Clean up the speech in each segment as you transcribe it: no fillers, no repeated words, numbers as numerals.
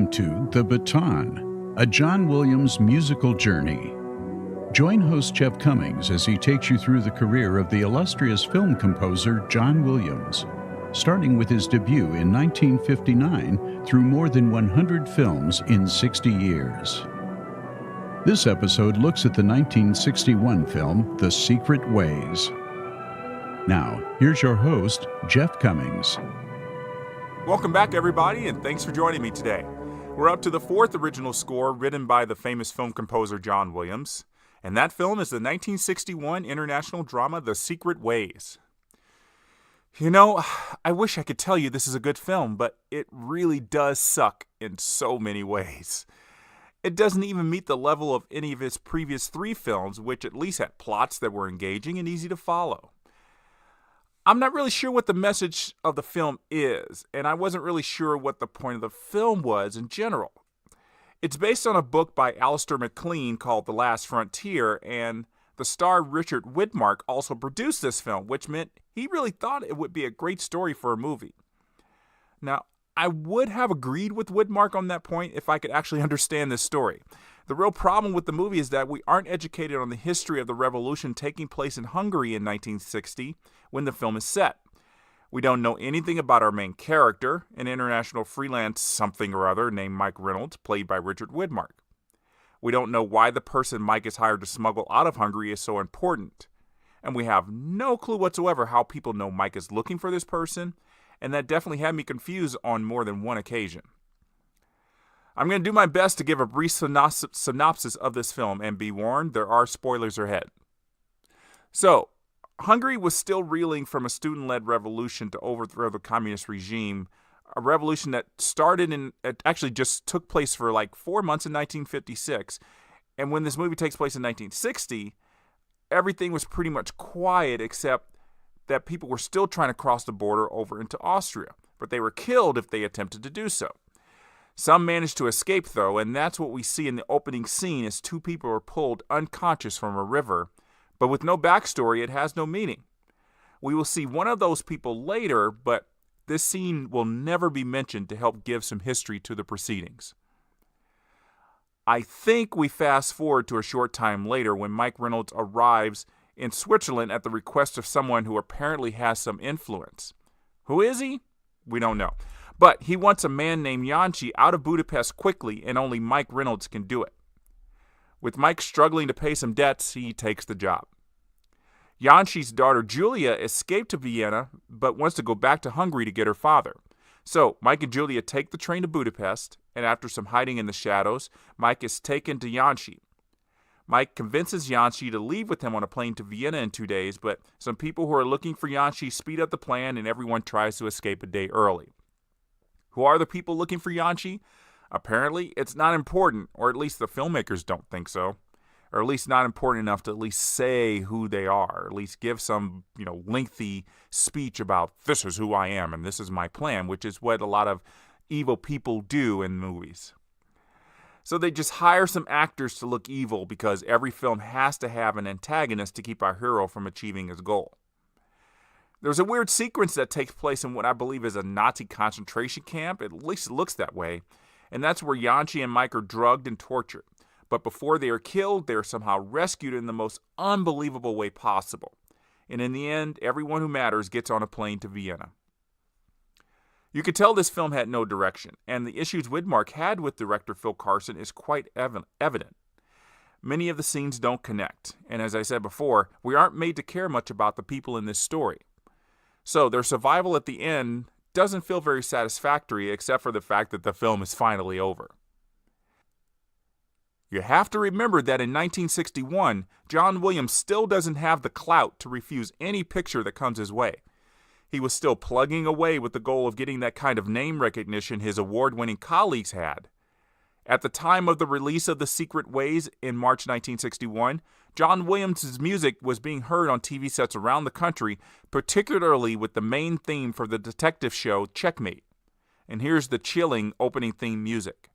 Welcome to The Baton, a John Williams musical journey. Join host Jeff Commings as he takes you through the career of the illustrious film composer John Williams, starting with his debut in 1959 through more than 100 films in 60 years. This episode looks at the 1961 film The Secret Ways. Now, here's your host, Jeff Commings. Welcome back, everybody, and thanks for joining me today. We're up to the fourth original score written by the famous film composer John Williams, and that film is the 1961 international drama The Secret Ways. You know, I wish I could tell you this is a good film, but it really does suck in so many ways. It doesn't even meet the level of any of his previous three films, which at least had plots that were engaging and easy to follow. I'm not really sure what the message of the film is, and I wasn't really sure what the point of the film was in general. It's based on a book by Alistair MacLean called The Last Frontier, and the star Richard Widmark also produced this film, which meant he really thought it would be a great story for a movie. Now, I would have agreed with Widmark on that point if I could actually understand this story. The real problem with the movie is that we aren't educated on the history of the revolution taking place in Hungary in 1960 when the film is set. We don't know anything about our main character, an international freelance something or other named Mike Reynolds, played by Richard Widmark. We don't know why the person Mike is hired to smuggle out of Hungary is so important. And we have no clue whatsoever how people know Mike is looking for this person, and that definitely had me confused on more than one occasion. I'm going to do my best to give a brief synopsis of this film, and be warned, there are spoilers ahead. So, Hungary was still reeling from a student-led revolution to overthrow the communist regime, a revolution that actually just took place for like 4 months in 1956, and when this movie takes place in 1960, everything was pretty much quiet except that people were still trying to cross the border over into Austria, but they were killed if they attempted to do so. Some managed to escape, though, and that's what we see in the opening scene as two people are pulled unconscious from a river, but with no backstory, it has no meaning. We will see one of those people later, but this scene will never be mentioned to help give some history to the proceedings. I think we fast forward to a short time later when Mike Reynolds arrives in Switzerland at the request of someone who apparently has some influence. Who is he? We don't know. But he wants a man named Janci out of Budapest quickly, and only Mike Reynolds can do it. With Mike struggling to pay some debts, he takes the job. Janci's daughter Julia escaped to Vienna, but wants to go back to Hungary to get her father. So Mike and Julia take the train to Budapest, and after some hiding in the shadows, Mike is taken to Janci. Mike convinces Janci to leave with him on a plane to Vienna in 2 days, but some people who are looking for Janci speed up the plan, and everyone tries to escape a day early. Who are the people looking for Janci? Apparently, it's not important, or at least the filmmakers don't think so, or at least not important enough to at least say who they are, or at least give some, lengthy speech about this is who I am and this is my plan, which is what a lot of evil people do in movies. So they just hire some actors to look evil because every film has to have an antagonist to keep our hero from achieving his goal. There's a weird sequence that takes place in what I believe is a Nazi concentration camp, at least it looks that way, and that's where Janci and Mike are drugged and tortured. But before they are killed, they are somehow rescued in the most unbelievable way possible. And in the end, everyone who matters gets on a plane to Vienna. You could tell this film had no direction, and the issues Widmark had with director Phil Carson is quite evident. Many of the scenes don't connect, and as I said before, we aren't made to care much about the people in this story. So their survival at the end doesn't feel very satisfactory, except for the fact that the film is finally over. You have to remember that in 1961, John Williams still doesn't have the clout to refuse any picture that comes his way. He was still plugging away with the goal of getting that kind of name recognition his award-winning colleagues had. At the time of the release of The Secret Ways in March 1961, John Williams' music was being heard on TV sets around the country, particularly with the main theme for the detective show Checkmate. And here's the chilling opening theme music.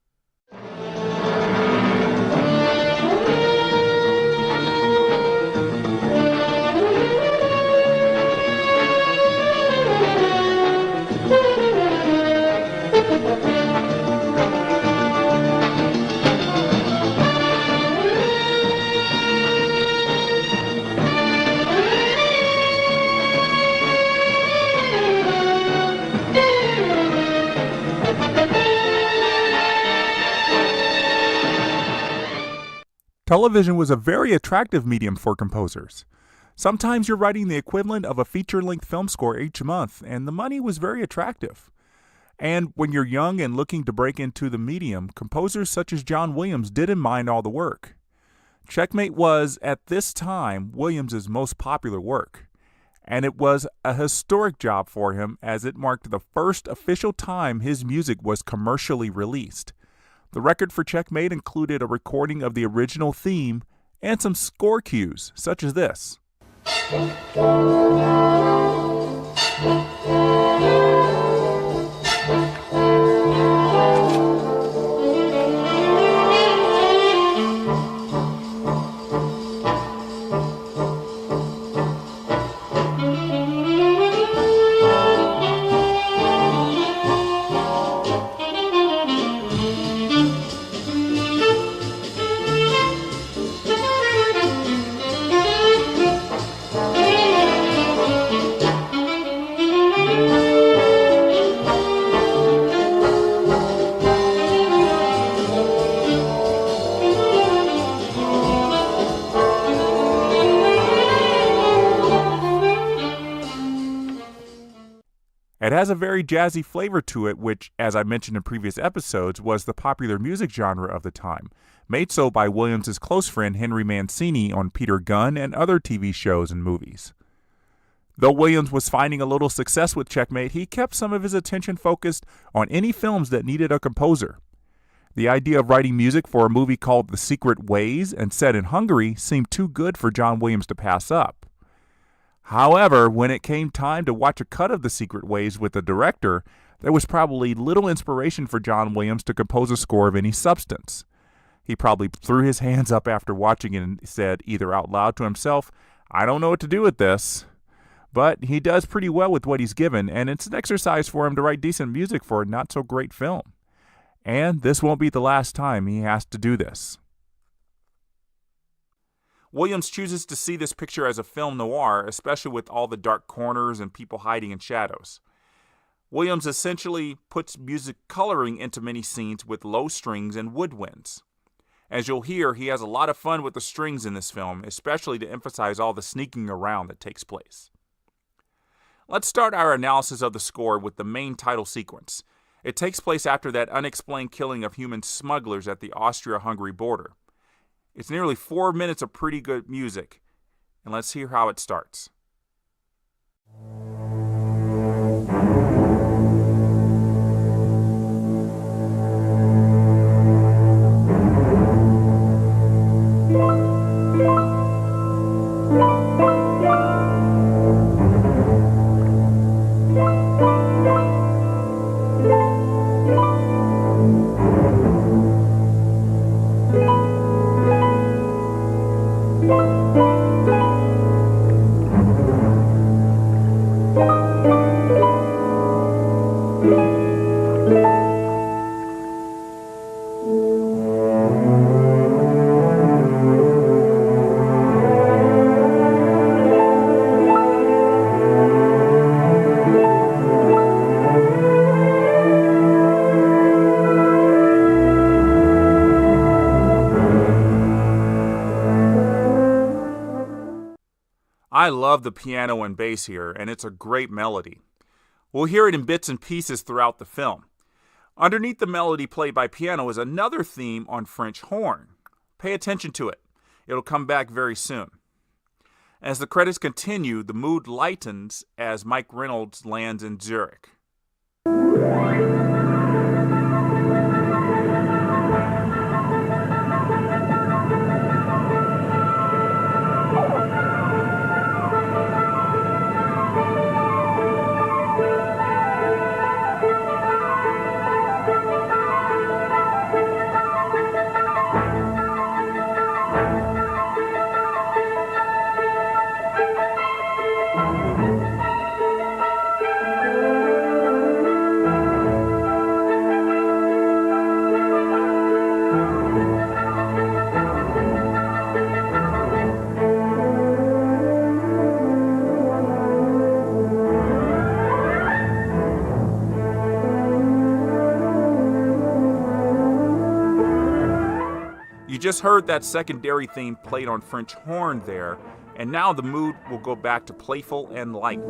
Television was a very attractive medium for composers. Sometimes you're writing the equivalent of a feature-length film score each month, and the money was very attractive. And when you're young and looking to break into the medium, composers such as John Williams didn't mind all the work. Checkmate was, at this time, Williams' most popular work. And it was a historic job for him as it marked the first official time his music was commercially released. The record for Checkmate included a recording of the original theme and some score cues, such as this. It has a very jazzy flavor to it, which, as I mentioned in previous episodes, was the popular music genre of the time, made so by Williams' close friend Henry Mancini on Peter Gunn and other TV shows and movies. Though Williams was finding a little success with Checkmate, he kept some of his attention focused on any films that needed a composer. The idea of writing music for a movie called The Secret Ways and set in Hungary seemed too good for John Williams to pass up. However, when it came time to watch a cut of The Secret Ways with the director, there was probably little inspiration for John Williams to compose a score of any substance. He probably threw his hands up after watching it and said, either out loud to himself, "I don't know what to do with this." But he does pretty well with what he's given, and it's an exercise for him to write decent music for a not-so-great film. And this won't be the last time he has to do this. Williams chooses to see this picture as a film noir, especially with all the dark corners and people hiding in shadows. Williams essentially puts music coloring into many scenes with low strings and woodwinds. As you'll hear, he has a lot of fun with the strings in this film, especially to emphasize all the sneaking around that takes place. Let's start our analysis of the score with the main title sequence. It takes place after that unexplained killing of human smugglers at the Austria-Hungary border. It's nearly 4 minutes of pretty good music, and let's hear how it starts. I love the piano and bass here, and it's a great melody. We'll hear it in bits and pieces throughout the film. Underneath the melody played by piano is another theme on French horn. Pay attention to it. It'll come back very soon. As the credits continue, the mood lightens as Mike Reynolds lands in Zurich. You just heard that secondary theme played on French horn there, and now the mood will go back to playful and light.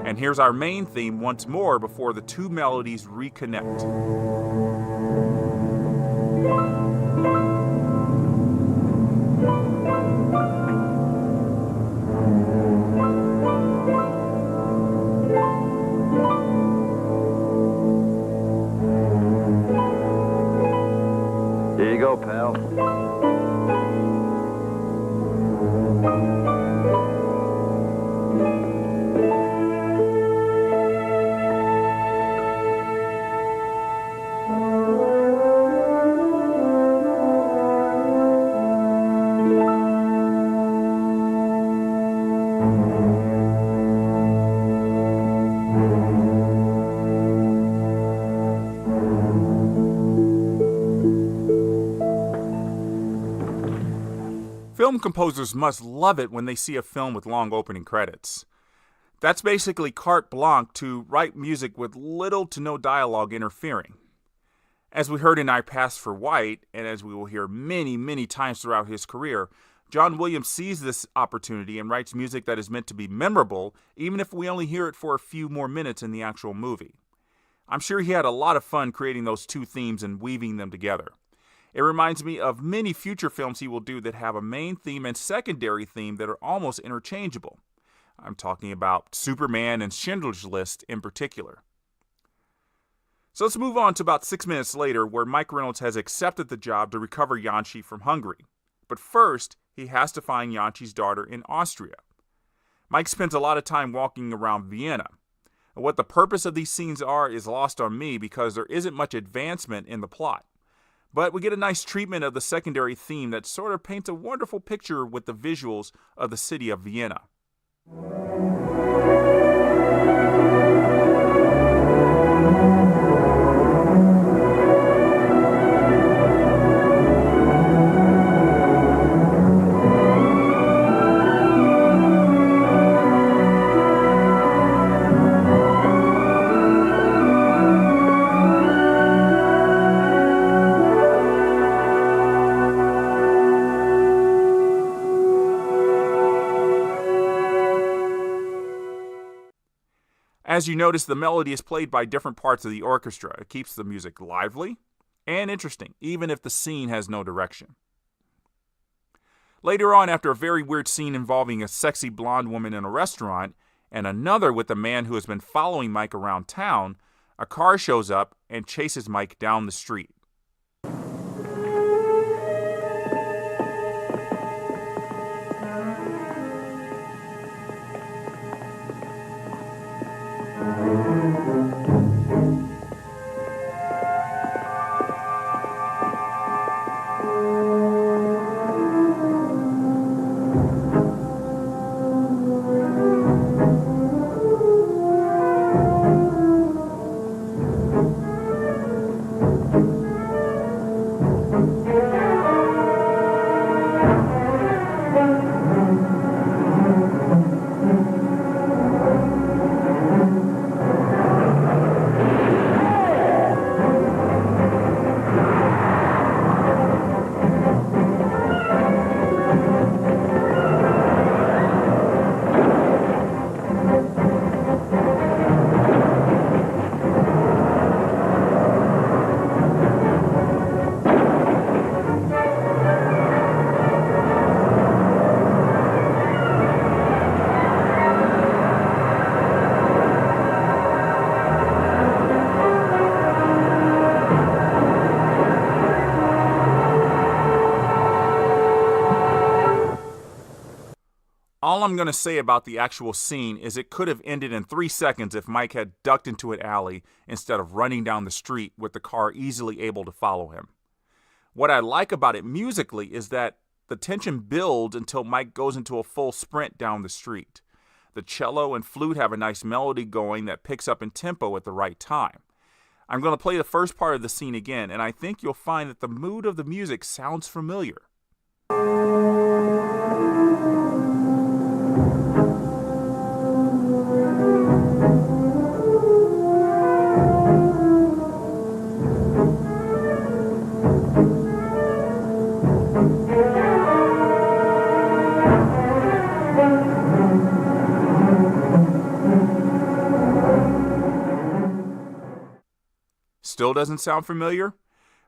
And here's our main theme once more before the two melodies reconnect. Here you go, pal. Film composers must love it when they see a film with long opening credits. That's basically carte blanche to write music with little to no dialogue interfering. As we heard in I Pass for White, and as we will hear many, many times throughout his career, John Williams sees this opportunity and writes music that is meant to be memorable, even if we only hear it for a few more minutes in the actual movie. I'm sure he had a lot of fun creating those two themes and weaving them together. It reminds me of many future films he will do that have a main theme and secondary theme that are almost interchangeable. I'm talking about Superman and Schindler's List in particular. So let's move on to about 6 minutes later, where Mike Reynolds has accepted the job to recover Janci from Hungary. But first, he has to find Janci's daughter in Austria. Mike spends a lot of time walking around Vienna. What the purpose of these scenes are is lost on me because there isn't much advancement in the plot. But we get a nice treatment of the secondary theme that sort of paints a wonderful picture with the visuals of the city of Vienna. As you notice, the melody is played by different parts of the orchestra. It keeps the music lively and interesting, even if the scene has no direction. Later on, after a very weird scene involving a sexy blonde woman in a restaurant and another with a man who has been following Mike around town, a car shows up and chases Mike down the street. All I'm going to say about the actual scene is it could have ended in 3 seconds if Mike had ducked into an alley instead of running down the street with the car easily able to follow him. What I like about it musically is that the tension builds until Mike goes into a full sprint down the street. The cello and flute have a nice melody going that picks up in tempo at the right time. I'm going to play the first part of the scene again, and I think you'll find that the mood of the music sounds familiar. Still doesn't sound familiar?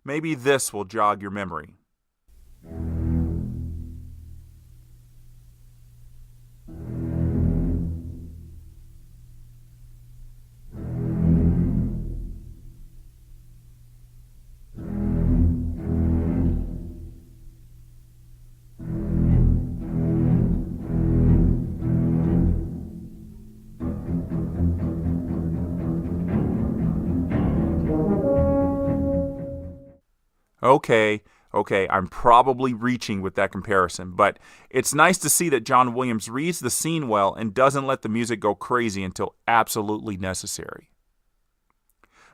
Maybe this will jog your memory. Okay, I'm probably reaching with that comparison, but it's nice to see that John Williams reads the scene well and doesn't let the music go crazy until absolutely necessary.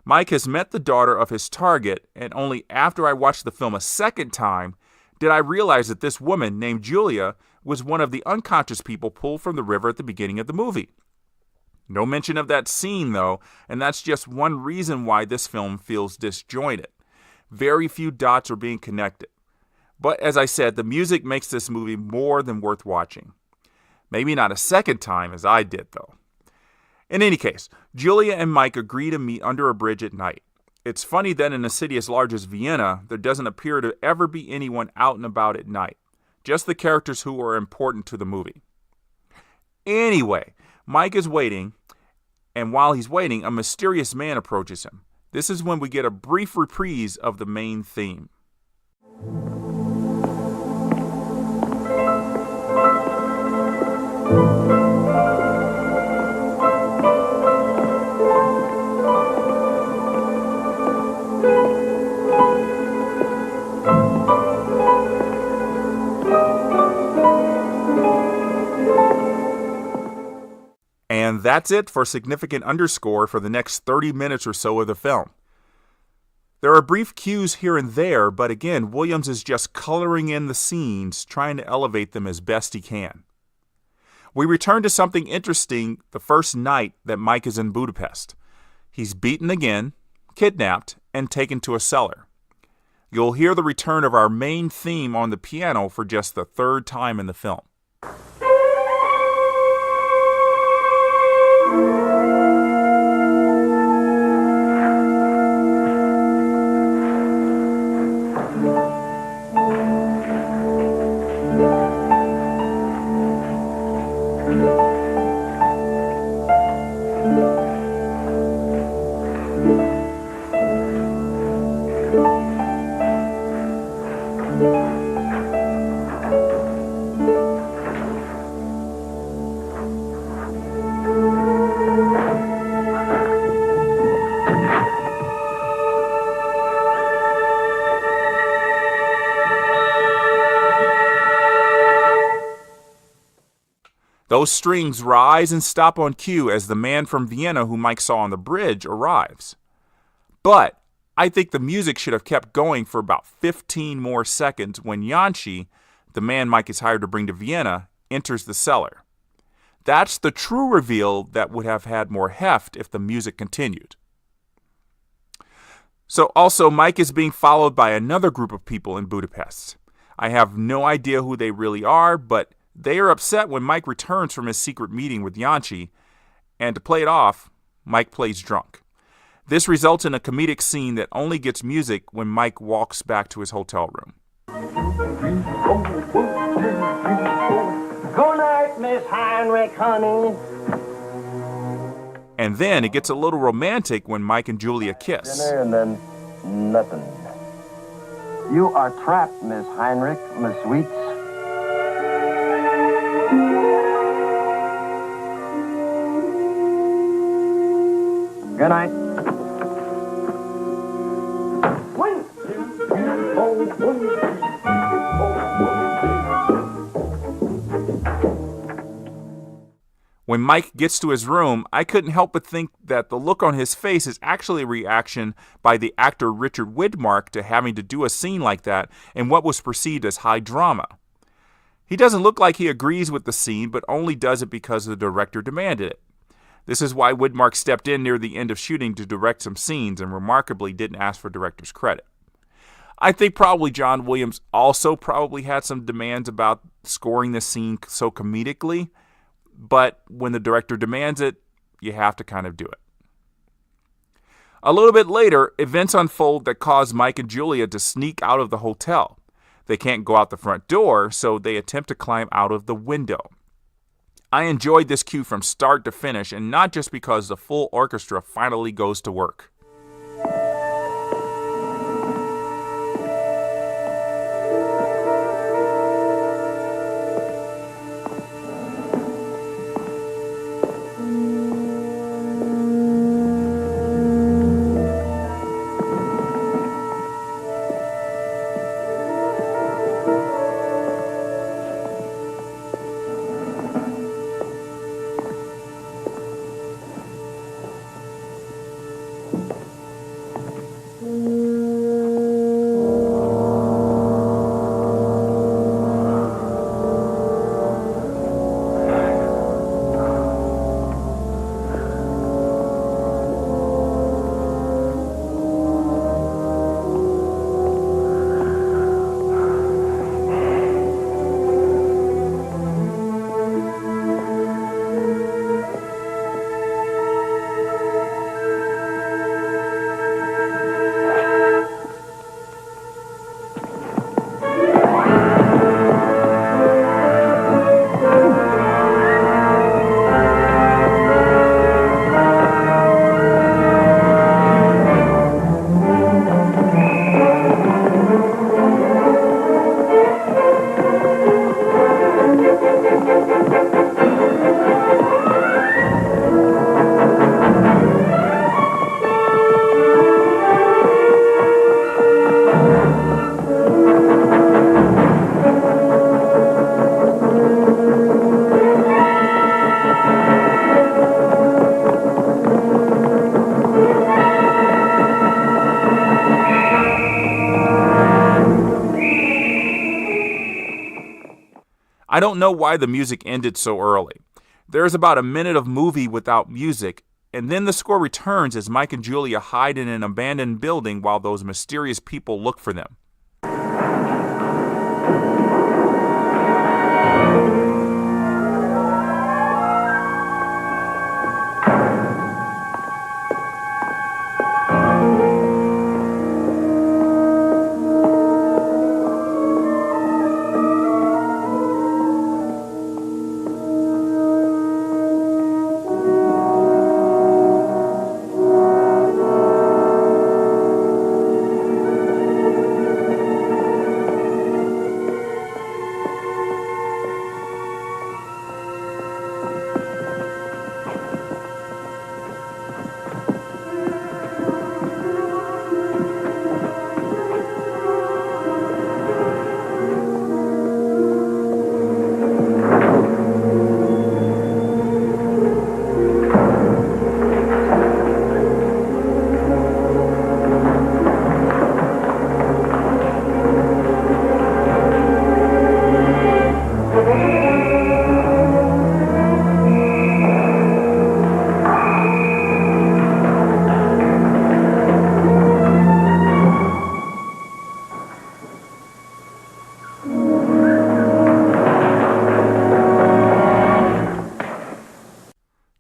Mike has met the daughter of his target, and only after I watched the film a second time did I realize that this woman named Julia was one of the unconscious people pulled from the river at the beginning of the movie. No mention of that scene, though, and that's just one reason why this film feels disjointed. Very few dots are being connected. But as I said, the music makes this movie more than worth watching. Maybe not a second time as I did, though. In any case, Julia and Mike agree to meet under a bridge at night. It's funny that in a city as large as Vienna, there doesn't appear to ever be anyone out and about at night. Just the characters who are important to the movie. Anyway, Mike is waiting, and while he's waiting, a mysterious man approaches him. This is when we get a brief reprise of the main theme. And that's it for significant underscore for the next 30 minutes or so of the film. There are brief cues here and there, but again, Williams is just coloring in the scenes, trying to elevate them as best he can. We return to something interesting the first night that Mike is in Budapest. He's beaten again, kidnapped, and taken to a cellar. You'll hear the return of our main theme on the piano for just the third time in the film. Those strings rise and stop on cue as the man from Vienna who Mike saw on the bridge arrives. But I think the music should have kept going for about 15 more seconds when Janci, the man Mike is hired to bring to Vienna, enters the cellar. That's the true reveal that would have had more heft if the music continued. So also, Mike is being followed by another group of people in Budapest. I have no idea who they really are, but they are upset when Mike returns from his secret meeting with Janci, and to play it off, Mike plays drunk. This results in a comedic scene that only gets music when Mike walks back to his hotel room. Good night, Miss Heinrich, honey. And then it gets a little romantic when Mike and Julia kiss. Dinner and then nothing. You are trapped, Miss Heinrich, Miss Sweets. Good night. When Mike gets to his room, I couldn't help but think that the look on his face is actually a reaction by the actor Richard Widmark to having to do a scene like that in what was perceived as high drama. He doesn't look like he agrees with the scene, but only does it because the director demanded it. This is why Widmark stepped in near the end of shooting to direct some scenes and remarkably didn't ask for director's credit. I think probably John Williams also probably had some demands about scoring the scene so comedically, but when the director demands it, you have to kind of do it. A little bit later, events unfold that cause Mike and Julia to sneak out of the hotel. They can't go out the front door, so they attempt to climb out of the window. I enjoyed this cue from start to finish, and not just because the full orchestra finally goes to work. I don't know why the music ended so early. There's about a minute of movie without music, and then the score returns as Mike and Julia hide in an abandoned building while those mysterious people look for them.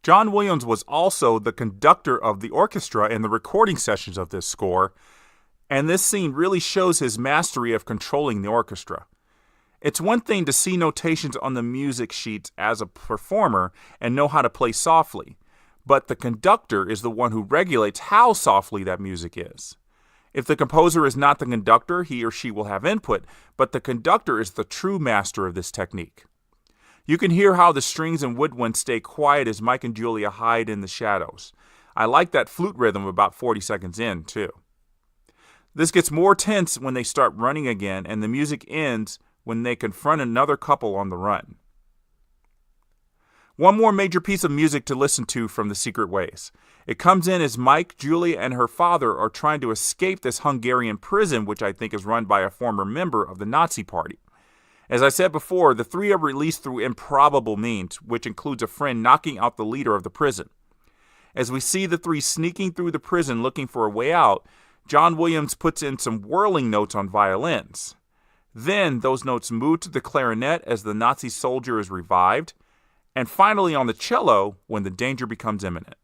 John Williams was also the conductor of the orchestra in the recording sessions of this score, and this scene really shows his mastery of controlling the orchestra. It's one thing to see notations on the music sheets as a performer and know how to play softly, but the conductor is the one who regulates how softly that music is. If the composer is not the conductor, he or she will have input, but the conductor is the true master of this technique. You can hear how the strings and woodwinds stay quiet as Mike and Julia hide in the shadows. I like that flute rhythm about 40 seconds in, too. This gets more tense when they start running again, and the music ends when they confront another couple on the run. One more major piece of music to listen to from The Secret Ways. It comes in as Mike, Julia, and her father are trying to escape this Hungarian prison, which I think is run by a former member of the Nazi Party. As I said before, the three are released through improbable means, which includes a friend knocking out the leader of the prison. As we see the three sneaking through the prison looking for a way out, John Williams puts in some whirling notes on violins. Then those notes move to the clarinet as the Nazi soldier is revived, and finally on the cello when the danger becomes imminent.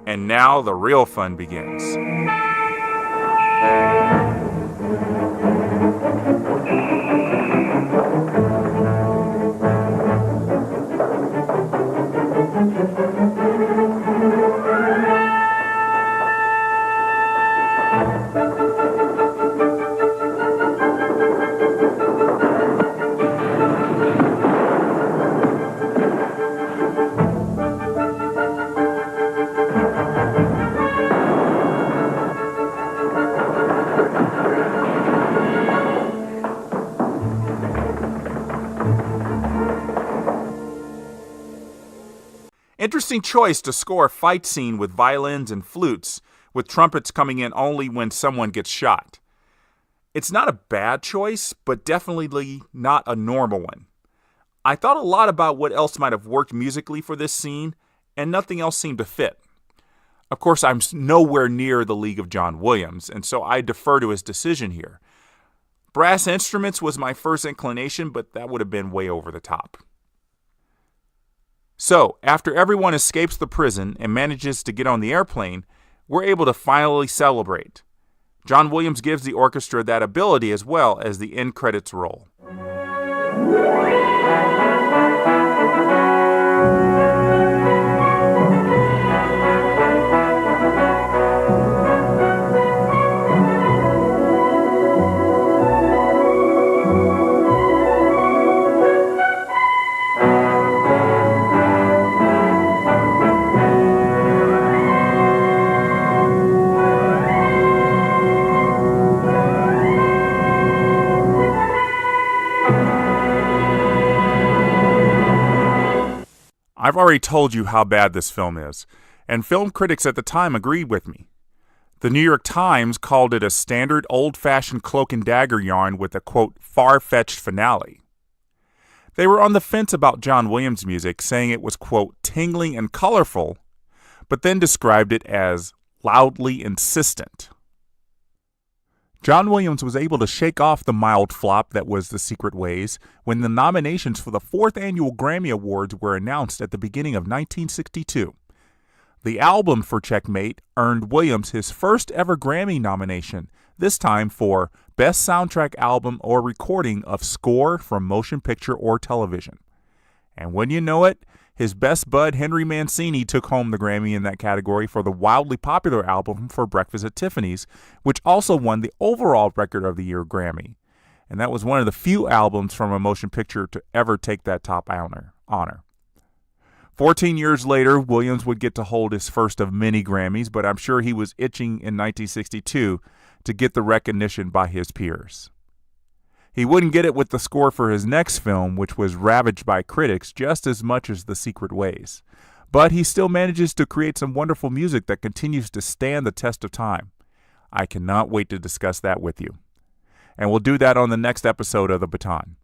And now the real fun begins. Interesting choice to score a fight scene with violins and flutes, with trumpets coming in only when someone gets shot. It's not a bad choice, but definitely not a normal one. I thought a lot about what else might have worked musically for this scene, and nothing else seemed to fit. Of course, I'm nowhere near the league of John Williams, and so I defer to his decision here. Brass instruments was my first inclination, but that would have been way over the top. So, after everyone escapes the prison and manages to get on the airplane, we're able to finally celebrate. John Williams gives the orchestra that ability as well as the end credits roll. I've already told you how bad this film is, and film critics at the time agreed with me. The New York Times called it a standard old-fashioned cloak and dagger yarn with a, quote, far-fetched finale. They were on the fence about John Williams' music, saying it was, quote, tingling and colorful, but then described it as loudly insistent. John Williams was able to shake off the mild flop that was The Secret Ways when the nominations for the 4th Annual Grammy Awards were announced at the beginning of 1962. The album for Checkmate earned Williams his first ever Grammy nomination, this time for Best Soundtrack Album or Recording of Score from Motion Picture or Television. And when you know it, his best bud Henry Mancini took home the Grammy in that category for the wildly popular album For Breakfast at Tiffany's, which also won the overall Record of the Year Grammy. And that was one of the few albums from a motion picture to ever take that top honor. 14 years later, Williams would get to hold his first of many Grammys, but I'm sure he was itching in 1962 to get the recognition by his peers. He wouldn't get it with the score for his next film, which was ravaged by critics just as much as The Secret Ways. But he still manages to create some wonderful music that continues to stand the test of time. I cannot wait to discuss that with you. And we'll do that on the next episode of The Baton.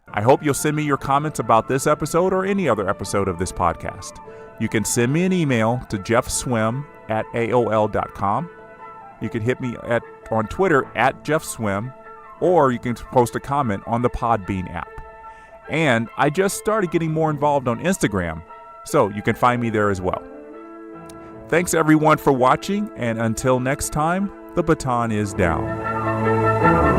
I hope you'll send me your comments about this episode or any other episode of this podcast. You can send me an email to jeffswim@aol.com. You can hit me on Twitter @jeffswim. Or you can post a comment on the Podbean app. And I just started getting more involved on Instagram, so you can find me there as well. Thanks everyone for watching, and until next time, the baton is down.